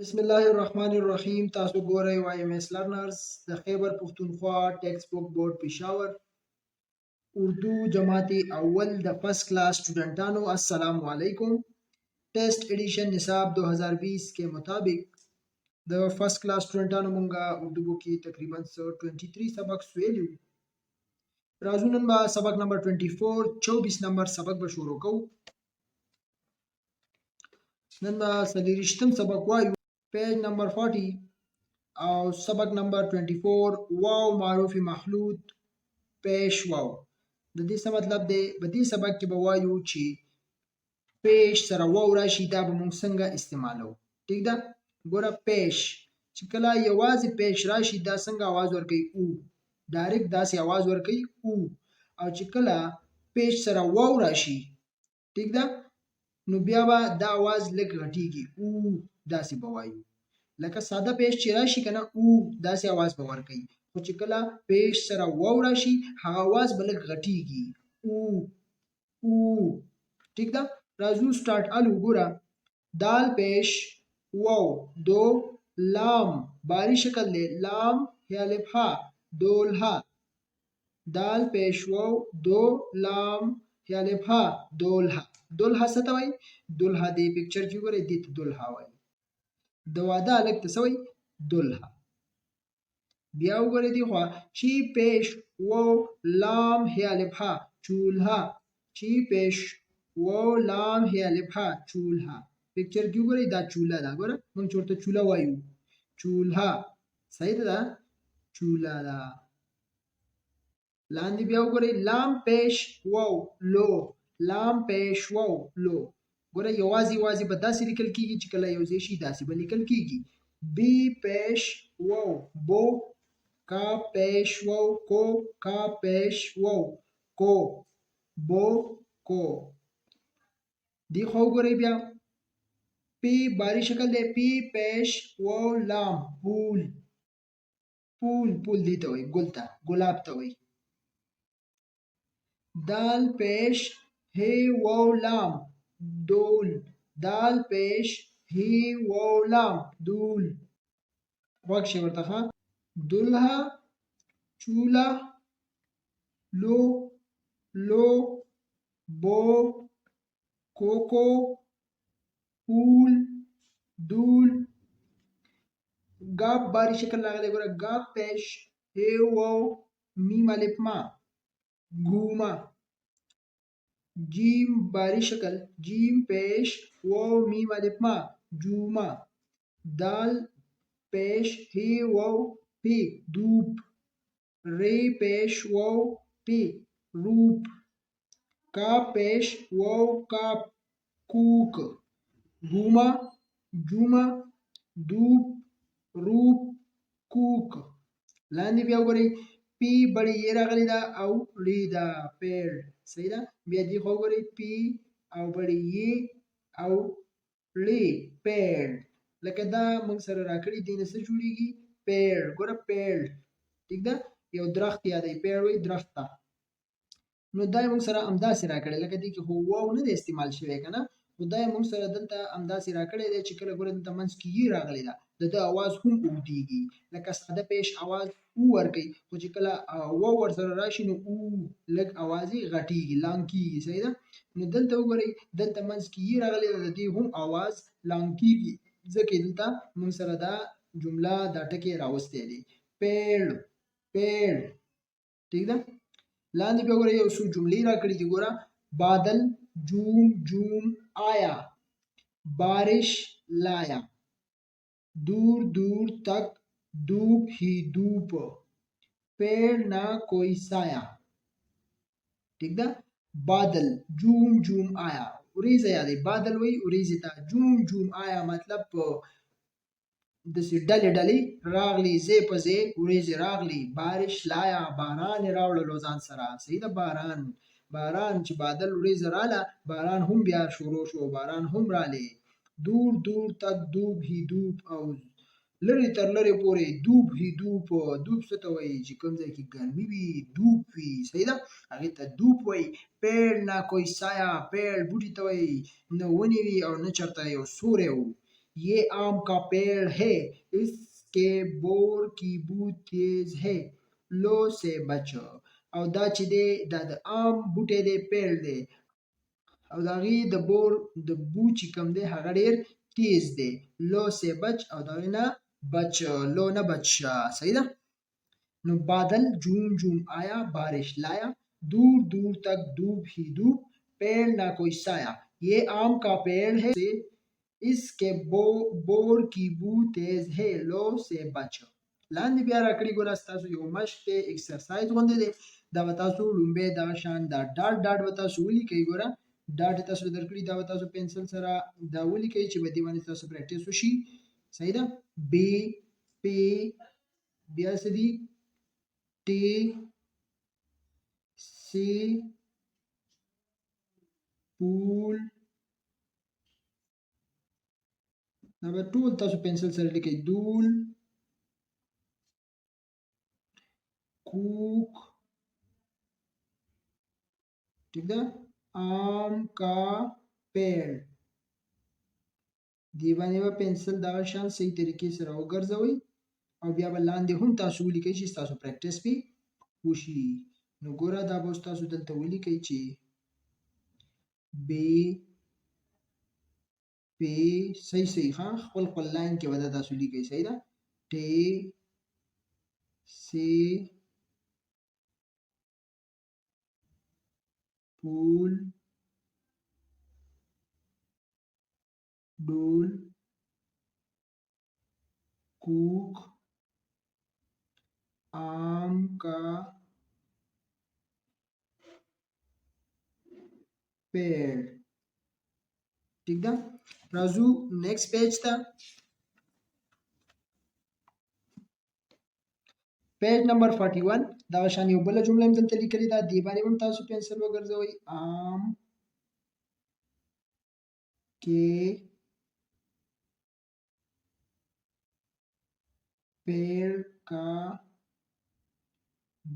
बिस्मिल्लाहिर्रहमानिर्रहीम تاسو ګورئ YMS لرنرز د خیبر پښتونخوا ټیکسټ بک بورډ پېښور اردو جماعت اول د فرست کلاس स्टूडेंटانو السلام علیکم test addition निसाब 2020 के मुताबिक د فرست کلاس स्टूडेंटانو مونږه اردو کې تقریبا 23 سبق سویلو راځو نن به سبق نمبر 24 نمبر سبق به شروع کوو نن به 30 سبق وایو پیج نمبر 40 او سبق نمبر 24 واو معروف مخلوط پیش واو د دې څه مطلب دی په دې سبق کې به وایو چې پیش سره واو راشي دا به موږ څنګه استعمالو ٹھیک ده ګوره پیش چې کله یوازې پیش راشي دا څنګه आवाज ورکوي او ډایرکټ داسې आवाज ورکوي او چې کله پیش سره واو راشي ٹھیک ده نو بیا به دا आवाज لږ غټیږي او داسې به وایو لکه ساده پیش چې راشي کنه او داسې आवाज به ورکوي خو چې کله پیش سره واو راشي هغه आवाज به لږ غټیږي او ٹھیک ده راځو سٹارټ الو ګوره دال پیش واو دو لام باری شکل له لام یا الف ها دول ها دال پیش واو دو لام یا الف ها دول ها څه ته وایي دول ها دی پکچر کې ګوره دې ته دول ها وایي د واده الک ته سوی دلها بیا وګورئ دی خو چی پیش و لام هی الف ها چولها چی پیش و لام هی الف ها چولها پکچر کې وګورئ دا چولا دا ګوره موږ چورته چولا وایو چولها صحیح ده چولا دا لاندې بیا وګورئ لام پیش و لو لام پیش و لو ګوره یوازې به داسې لیکل کیږي چې کله یو ځای شي داسې به لیکل کیږي بی پیش وو بو کا پیش وو کو کا پیش وو کو بو کو دی خو ګورئ بیا پی باری شکل دی پی پیش وو لام پول دی ته وایي ګل ته ګلاب ته وایي دال پیش هی وو لام دول دال پیش هی وو لام دول واکشي ورته دلها چولا لو بو کوکو پول دول گاب باری شکل راغلی ګوره گاب پیش هی وو میم الف ما گوما جیم باری شکل جیم پیش و میم الف ما جوما دال پیش هی و پی دوب ری پیش و پی روپ کا پیش و کاپ کوک گوما جوما دوب روپ کوک لاندې بیا وګورئ پی بڑی یہ راغلی دا او ری دا پیڑ صحیح ده بیا دی خو وګورئ پی او بڑی یہ او ری پیڑ لکه دا موږ سره راکړي دینه څه جوړیږي پیڑ ګوره پیڑ ٹھیک ده یو درخت یادوي پیڑ وایي درخت ته نو دا موږ سره همداسې راکړي لکه دې کې خو واو نه دی استعمال شوی که نه خو دا موږ سره دلته همداسې راکړی دی چې کله ګوره دلته منځ کې یې راغلی ده د ده اواز هم اوږدېږي لکه ساده پیش اواز او ورکوي خو چې کله واو ورسره راشي نو او لږ اواز یې غټېږي لانګ کېږي صحیح ده نو دلته وګورئ دلته منځ کې یې راغلی ده د دې هم اواز لانګ کېږي ځکه دلته موږ سره دا جمله دا ټکی راوستی دی پیړ ٹھیک ده لاندې بیا ګوره یو څو جملې راکړي دي ګوره بادل جوم آیا بارش لایا دور تک धूप ही धूप पेड़ ना कोई साया ठीक ده बादल जूम आया उरीزه یادې बादल وی उरीزه تا جوم آیا مطلب د سې ډلې راغلی زی په زی uریزه راغلی بارش لایا باران راوړلو ځان سره صحیح ده باران چې بادل uریزه رااله باران هم بیا شروع شو باران هم رالی دور تک धूप ही धूप او لري تر لري پورې دوب هی دوب څه ته وایي چې کوم ځای کې ګرمي وي دوب وي صحیح ده هغې ته دوب وایي پیړ نه کوئی سایه پیړ بوټي ته وایي نه ونې وي او نه چېرته یو سوری و ये आम का पेड़ है, इसके बोर की बू तेज है, लो से बचो. او دا چې دی دا د عام بوټی دی پیل دی او د هغې د بور د بو چې کوم دی هغه ډېر تیز دی. لو سے بچ او د هغې نه بچ، لو نه بچ شه. صحیح ده. نو बादल झूम झूम आया बारिश लाया, दूर दूर तक धूप ही धूप, पेड़ ना कोई साया. ये आम का पेड़ है, इसके बोर की बू तेज है, लो से बचो. لاندې بیا راکړي ګوره ستاسو یو مشق دی، اکسرسایز غوندې دی. دا به تاسو لومبۍ دغه شان دا ډاټ ډاټ به تاسو ولیکئ. ګوره ډاټ یې تاسو درکړي دا به تاسو پنسل سره دا ولیکئ چې په دې باندې تاسو پریکټیس وشي. صحیح ده. بی پی بیا څه دي T C pool number two तसो पेंसिल सर लिखे दूल कूक ठीक है आम का पेड़ دیوانه و پنسل دا شان صحیح طریقې سره وګرځوي او بیا بل لاندې هم تاسو ولیکئ چې تاسو پریکټیس پی وشي. نو ګوره دا به تاسو دلته ولیکئ چې بی پی صحیح ها خپل خپل لاین کې ودا تاسو لیکئ. صحیح ده. ټی سی پول डोल कूक आम का पेड़. ठीक है. राजू नेक्स्ट पेज था पेज नंबर 41 دا شان یو بل جمله هم دلته لیکلې ده دی باندې هم تاسو پنسل وګرځوئ. आम के पेड़ का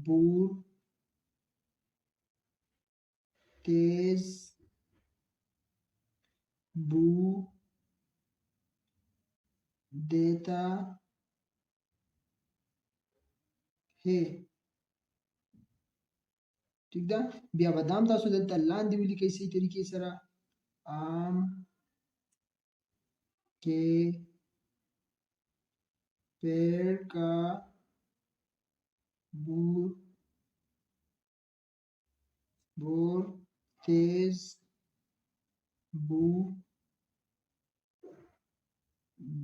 बूर तेज बू देता है. ठीक ده. بیا بدام تاسو دلته لاندې ولیکئ صحیح طریقې سره आम के पेड़ का बोर तेज बू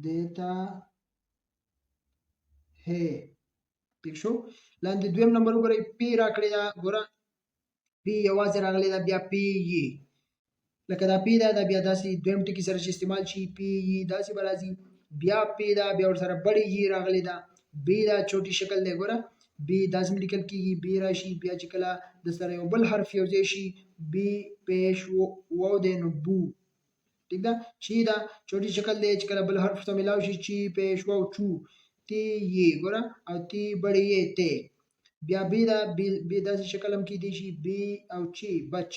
देता है. ٹھیک شو. لاندې دویم نمبر وګورئ پی راکړی دا ګوره پی یوازې راغلی دا بیا پی یي لکه دا پی دا بیا داسې دویم ټکي سره چې استعمال شي پی یي داسې به راځي. بیا پی دا بیا ورسره بړې یي راغلی دا بی دا چوټي شکل دی ګوره بی داسې لیکل کېږي بی راشي بیا چې کله د سره یو بل حرف یو ځای شي بی پیش واو دی نو بو. ٹھیک ده. چی دا چوټي شکل دی چې کله بل حرف ته ملاو شي چی پیش واو چو تی یي ګوره او تی بړې یي ته بیا بی دا بی داسې شکل هم کېدی شي بی او چی بچ.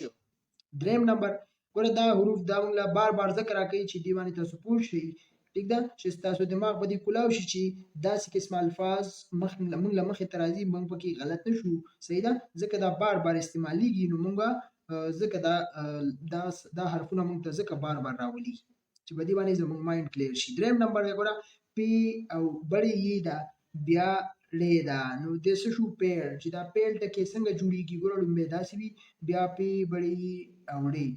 دریم نمبر ګوره دا حروف دا موږ له بار بار ذکر راکوي چې دی باندې تاسو پوه شئ. ٹھیک ده. چې تاسو دماغ به دې کولاو شي چې داسې قسم الفاظ موږ له مخې ته راځي موږ پکې غلط نه شو. صحیح ده. ځکه دا بار بار استعمالیږي نو موږ ځکه دا حرفونه موږ ته ځکه بار بار راولي چې په دې باندې زموږ مایند کلیر شي. دریم نمبر دی ګوره پی او بړې یي ده بیا لی ده نو د څه شو پیړ چې دا پیړ ټکي څنګه جوړیږي ګوره لومبۍ داسې وي بیا پی بړې یي او ړې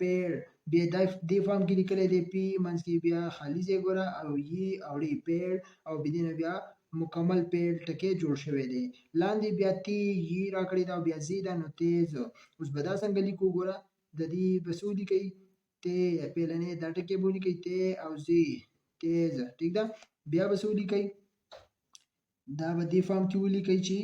پیړ بیا دې فارم کې لیکلی دی پی منځ کې بیا خالي ځای ګوره او یي او ړې پیړ او بیا نه بیا مکمل پیړ ټکی جوړ شوی دی. لاندې بیا تی یي راکړې ده او بیا زی ده نو تیز. اوس به دا څنګه لیکو ګوره د دې به څه ولیکئ تی پیلنې دا ټکي به ولیکئ تی او زی تیز. ٹھیک ده. بیا به څه ولیکئ دا به دې فارم کې ولیکئ چې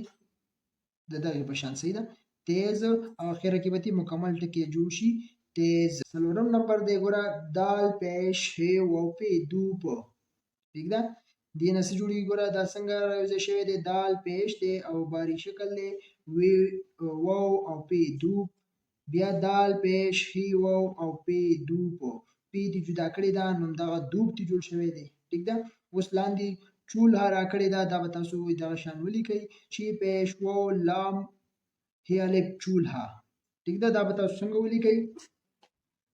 د دغې په شان. صحیح ده. تیز او اخره کې به مکمل ټکی جوړ شي تیز. څلورم نمبر دی ګوره دال پیش ه واو پی دوپ. ٹھیک ده. دې نه څه جوړیږي ګوره دا څنګه راوځي شوی دی دال پیش دی او باری شکل دی وی واو او پی دوپ بیا دال پیش هی واو او پی دوپ پی دې جدا کړې ده نو دغه دوب ته جوړ شوی دی ټیک ده. اوس لاندې چولها راکړې ده دا به تاسو دغه شان ولیکئ چې پیش واو لام هي الف چولها ټیک ده. دا به تاسو څنګه ولیکئ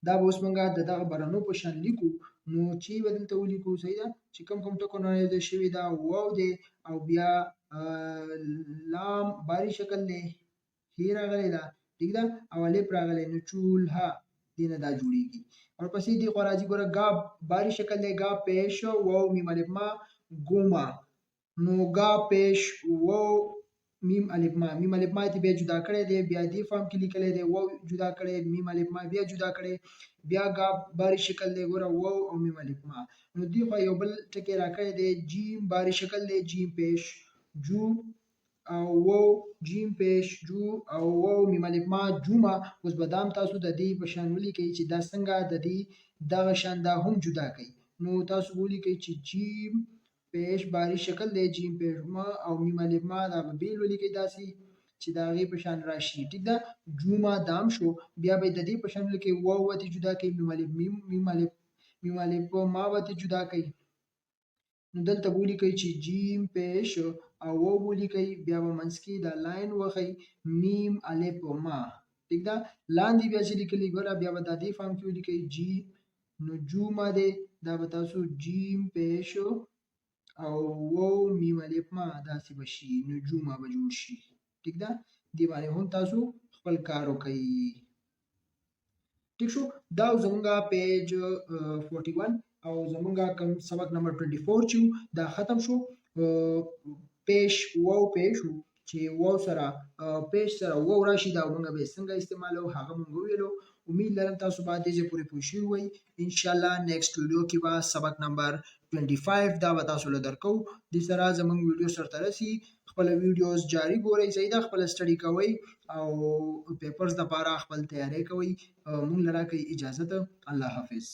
دا به اوس موږ د دغه برنو په شان لیکو نو چې به دلته ولیکو صحیح ده چې کوم کوم ټکو نه شوي دا واو دی او بیا لام باری شکل دی هی راغلی ده ټیک ده او الف راغلی نو چولها دینه دا جوړیږي. اور پسې دی خو راځي ګوره گا باری شکل دی گا پیش واو میم الف ما ګوما نو گا پیش واو میم الف ما ته بیا جدا کړی دی بیا دی فارم کې لیکلی دی واو جدا کړی میم الف ما بیا جدا کړی بیا گا باری شکل دی ګوره واو او میم الف ما نو دی خو یو بل ټکی راکړی دی جیم باری شکل دی جیم پیش جو او واو جیم پیش جو او واو میم الف ما جوما. اوس بدام تاسو د دې په شان ولیکئ چې دا څنګه د دې دغه شان دا هم جدا کړئ نو تاسو ولیکئ چې جیم پیش باری شکل دی جیم پیش ما او میم الف ما دا به بیل ولیکئ داسې چې د هغې په شان راشي ټیک ده. جوما دام شو بیا به د دې په شان ولیکئ واو ورته جدا کړئ میم الف ما ورته جدا کړئ نو دلته ولیکئ چې جیم پیش او واو ولیکئ بیا به منځ کې دا لاین وښئ میم الف ما ټیک ده. لاندې بیا چې لیکلي ګوره بیا به دا دې فارم کې ولیکئ جی نو جوما دی دا به تاسو جیم پیش او واو میم الف ما داسې به شي نو جوما به جوړ شي ټیک ده. دې باندې هم تاسو خپل کار وکئ ټیک شو. دا زمونږه پیج 41 او زمونږه کوم سبق نمبر 24 چې دا ختم شو. پیش واو پیش چې واو سره پیش سره واو راشي دا موږ به څنګه استعمالو هغه موږ ویلو. امید لرم تاسو باندې چې پوره پوه شوي وئ. ان شاء الله نیکسټ ویډیو کې به سبق نمبر 25 دا به تاسو له درکو د سره زمونږ ویډیو سره رسي. خپل ویډیوز جاری ګورئ صحیح ده خپل سټډي کوئ او پیپرز لپاره خپل تیاری کوئ. مونږ لره کوي اجازه. الله حافظ.